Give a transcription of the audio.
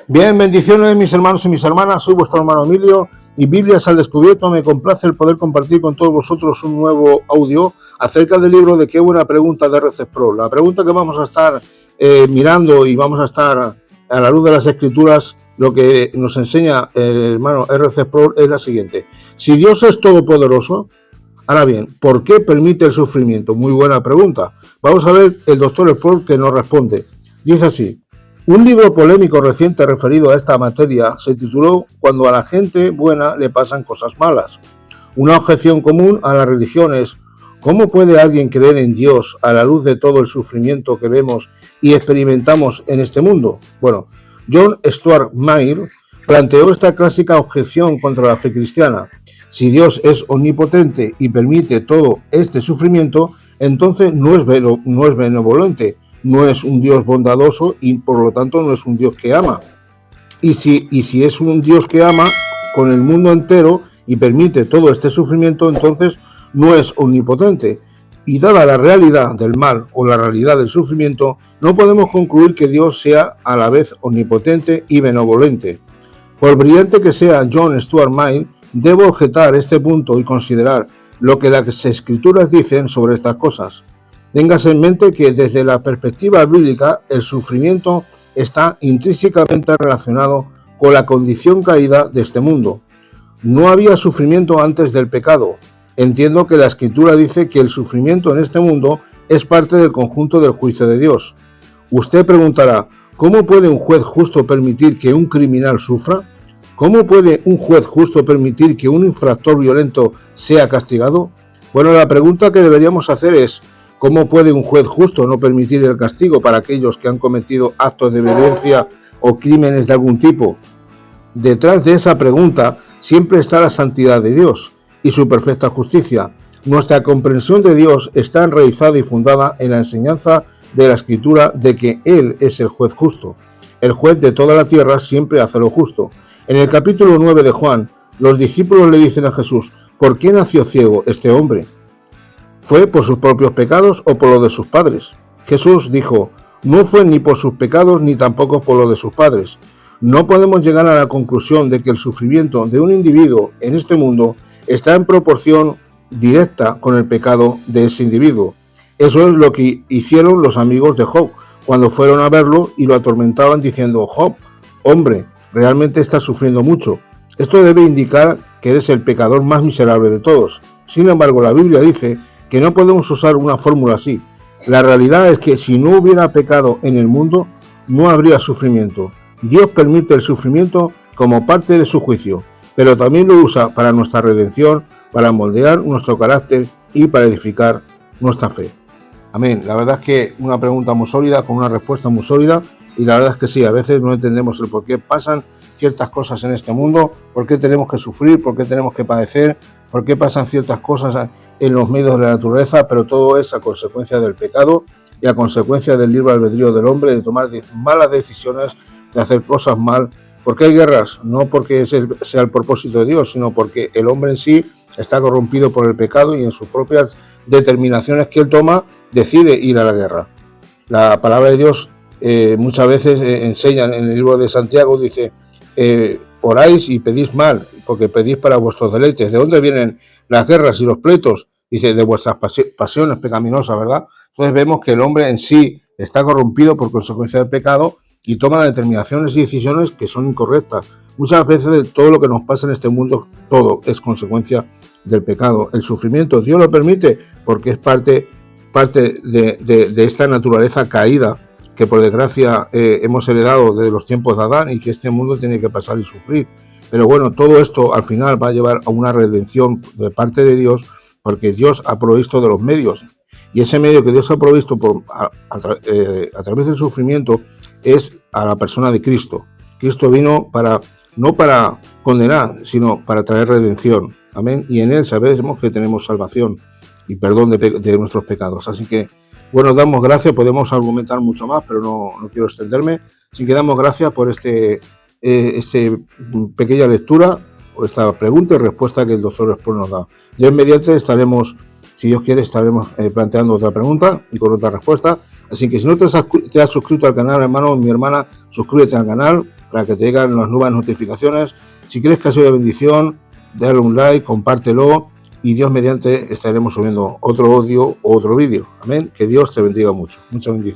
Bien, bendiciones mis hermanos y mis hermanas, soy vuestro hermano Emilio y Biblias al Descubierto. Me complace el poder compartir con todos vosotros un nuevo audio acerca del libro de Qué buena pregunta de RC Pro. La pregunta que vamos a estar mirando y vamos a estar a la luz de las Escrituras, lo que nos enseña el hermano RC Pro es la siguiente: si Dios es todopoderoso, ahora bien, ¿por qué permite el sufrimiento? Muy buena pregunta. Vamos a ver el doctor Sproul que nos responde. Dice así: un libro polémico reciente referido a esta materia se tituló Cuando a la gente buena le pasan cosas malas. Una objeción común a la religión es: ¿cómo puede alguien creer en Dios a la luz de todo el sufrimiento que vemos y experimentamos en este mundo? Bueno, John Stuart Mill planteó esta clásica objeción contra la fe cristiana. Si Dios es omnipotente y permite todo este sufrimiento, entonces no es benevolente, no es un Dios bondadoso y por lo tanto no es un Dios que ama. Y si es un Dios que ama con el mundo entero y permite todo este sufrimiento, entonces no es omnipotente. Y dada la realidad del mal o la realidad del sufrimiento, no podemos concluir que Dios sea a la vez omnipotente y benevolente. Por brillante que sea John Stuart Mill, debo objetar este punto y considerar lo que las Escrituras dicen sobre estas cosas. Téngase en mente que desde la perspectiva bíblica el sufrimiento está intrínsecamente relacionado con la condición caída de este mundo. No había sufrimiento antes del pecado. Entiendo que la Escritura dice que el sufrimiento en este mundo es parte del conjunto del juicio de Dios. Usted preguntará, ¿cómo puede un juez justo permitir que un criminal sufra? ¿Cómo puede un juez justo permitir que un infractor violento sea castigado? Bueno, la pregunta que deberíamos hacer es: ¿cómo puede un juez justo no permitir el castigo para aquellos que han cometido actos de violencia o crímenes de algún tipo? Detrás de esa pregunta siempre está la santidad de Dios y su perfecta justicia. Nuestra comprensión de Dios está enraizada y fundada en la enseñanza de la Escritura de que Él es el juez justo. El juez de toda la tierra siempre hace lo justo. En el capítulo 9 de Juan, los discípulos le dicen a Jesús: ¿por qué nació ciego este hombre? ¿Fue por sus propios pecados o por los de sus padres? Jesús dijo: no fue ni por sus pecados ni tampoco por los de sus padres. No podemos llegar a la conclusión de que el sufrimiento de un individuo en este mundo está en proporción directa con el pecado de ese individuo. Eso es lo que hicieron los amigos de Job cuando fueron a verlo y lo atormentaban diciendo: Job, hombre, realmente estás sufriendo mucho. Esto debe indicar que eres el pecador más miserable de todos. Sin embargo, la Biblia dice que no podemos usar una fórmula así. La realidad es que si no hubiera pecado en el mundo, no habría sufrimiento. Dios permite el sufrimiento como parte de su juicio, pero también lo usa para nuestra redención, para moldear nuestro carácter y para edificar nuestra fe. Amén. La verdad es que una pregunta muy sólida, con una respuesta muy sólida, y la verdad es que sí, a veces no entendemos el por qué pasan ciertas cosas en este mundo, por qué tenemos que sufrir, por qué tenemos que padecer, por qué pasan ciertas cosas en los medios de la naturaleza, pero todo es a consecuencia del pecado y a consecuencia del libre albedrío del hombre de tomar malas decisiones, de hacer cosas mal. ¿Por qué hay guerras? No porque sea el propósito de Dios, sino porque el hombre en sí está corrompido por el pecado y en sus propias determinaciones que él toma decide ir a la guerra. La palabra de Dios muchas veces enseñan en el libro de Santiago, dice: oráis y pedís mal, porque pedís para vuestros deleites. ¿De dónde vienen las guerras y los pleitos? Dice: de vuestras pasiones pecaminosas, ¿verdad? Entonces vemos que el hombre en sí está corrompido por consecuencia del pecado y toma determinaciones y decisiones que son incorrectas. Muchas veces todo lo que nos pasa en este mundo, todo es consecuencia del pecado. El sufrimiento Dios lo permite porque es parte de esta naturaleza caída que por desgracia hemos heredado desde los tiempos de Adán y que este mundo tiene que pasar y sufrir. Pero bueno, todo esto al final va a llevar a una redención de parte de Dios, porque Dios ha provisto de los medios. Y ese medio que Dios ha provisto a través del sufrimiento es a la persona de Cristo. Cristo vino no para condenar, sino para traer redención. Amén. Y en Él sabemos que tenemos salvación y perdón de nuestros pecados. Así que, bueno, damos gracias. Podemos argumentar mucho más, pero no quiero extenderme. Así que damos gracias por esta pequeña lectura, o esta pregunta y respuesta que el doctor Sproul nos da. Ya en mediante estaremos, si Dios quiere, planteando otra pregunta y con otra respuesta. Así que si no te has suscrito al canal, hermano, mi hermana, suscríbete al canal para que te lleguen las nuevas notificaciones. Si crees que ha sido de bendición, dale un like, compártelo y Dios mediante estaremos subiendo otro audio o otro vídeo. Amén. Que Dios te bendiga mucho. Muchas bendiciones.